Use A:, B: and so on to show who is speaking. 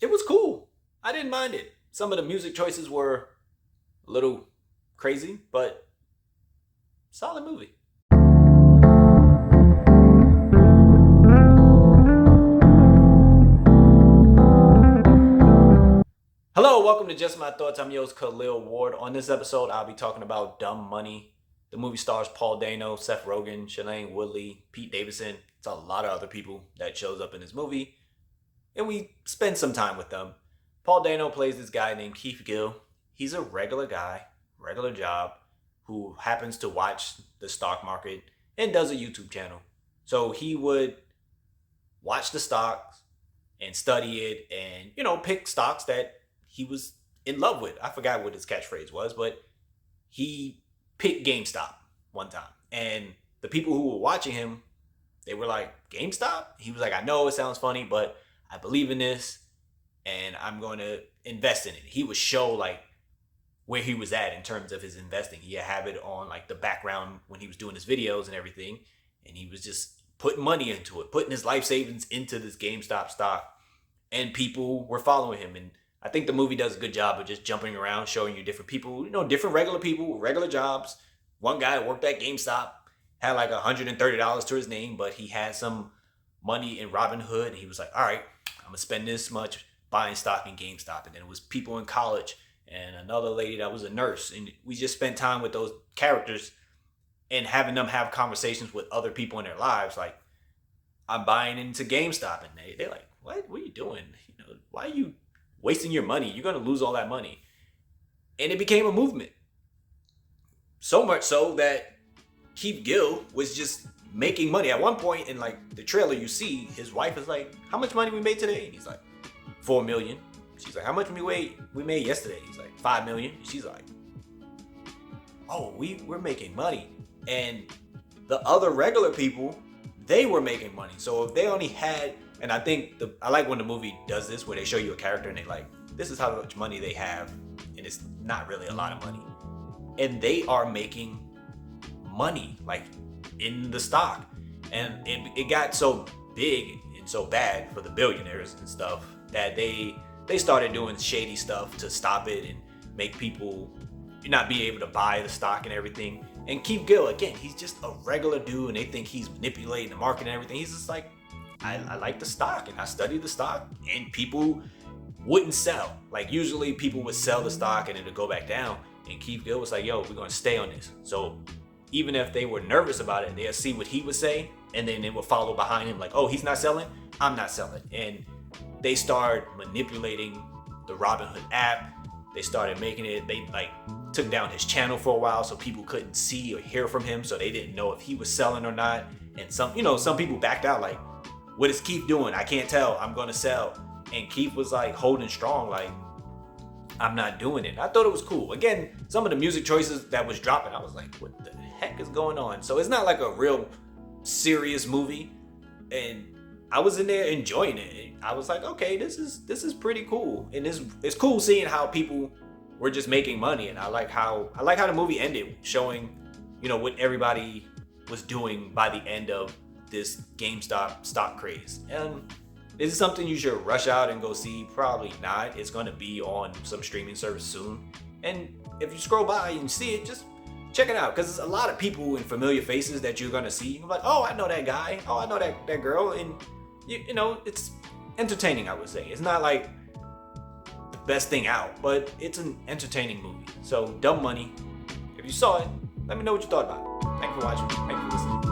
A: It was cool. I didn't mind it. Some of the music choices were a little crazy, but solid movie. Hello, welcome to Just My Thoughts. I'm your host, Khaleel Ward. On this episode, I'll be talking about Dumb Money. The movie stars Paul Dano, Seth Rogen, Shailene Woodley, Pete Davidson. It's a lot of other people that shows up in this movie, and we spend some time with them. Paul Dano plays this guy named Keith Gill. He's a regular guy, regular job, who happens to watch the stock market and does a YouTube channel. So he would watch the stocks and study it and, pick stocks that he was in love with. I forgot what his catchphrase was, but he picked GameStop one time. And the people who were watching him, they were like, GameStop? He was like, I know it sounds funny, but I believe in this and I'm going to invest in it. He would show like where he was at in terms of his investing. He would have it on like the background when he was doing his videos and everything. And he was just putting money into it, putting his life savings into this GameStop stock. And people were following him. And I think the movie does a good job of just jumping around, showing you different people, different regular people, regular jobs. One guy worked at GameStop, had like $130 to his name, but he had some money in Robinhood. And he was like, all right, I'm going to spend this much buying stock in GameStop. And then it was people in college and another lady that was a nurse. And we just spent time with those characters and having them have conversations with other people in their lives. Like, I'm buying into GameStop. And they're like, what are you doing? Why are you wasting your money? You're going to lose all that money. And it became a movement. So much so that Keith Gill was just making money. At one point in like the trailer, you see his wife is like, how much money we made today? And he's like, 4 million. She's like, how much we made yesterday? He's like, 5 million. She's like, oh, we're making money. And the other regular people, they were making money. So if they only had, and I like when the movie does this, where they show you a character and they like, this is how much money they have, and it's not really a lot of money. And they are making money, like in the stock. And it got so big and so bad for the billionaires and stuff that they started doing shady stuff to stop it and make people not be able to buy the stock and everything. And Keith Gill, again, he's just a regular dude, and they think he's manipulating the market and everything. He's just like, I like the stock, and I studied the stock, and people wouldn't sell. Like, usually people would sell the stock and it'd go back down. And Keith Gill was like, yo, we're going to stay on this. So even if they were nervous about it, they'll see what he would say, and then they would follow behind him like, oh, he's not selling, I'm not selling. And they started manipulating the Robinhood app. They started making it, they like took down his channel for a while so people couldn't see or hear from him, so they didn't know if he was selling or not. And some people backed out like, what is Keith doing? I can't tell. I'm going to sell. And Keith was like holding strong, like, I'm not doing it. I thought it was cool. Again, some of the music choices that was dropping, I was like, what the heck is going on? So it's not like a real serious movie. And I was in there enjoying it. I was like, okay, this is pretty cool. And it's cool seeing how people were just making money. And I like how the movie ended, showing, what everybody was doing by the end of this GameStop stock craze. And is it something you should rush out and go see? Probably not. It's going to be on some streaming service soon. And if you scroll by and see it, just check it out. Because there's a lot of people and familiar faces that you're going to see. You're like, oh, I know that guy. Oh, I know that girl. And, it's entertaining, I would say. It's not like the best thing out, but it's an entertaining movie. So, Dumb Money. If you saw it, let me know what you thought about it. Thank you for watching. Thank you for listening.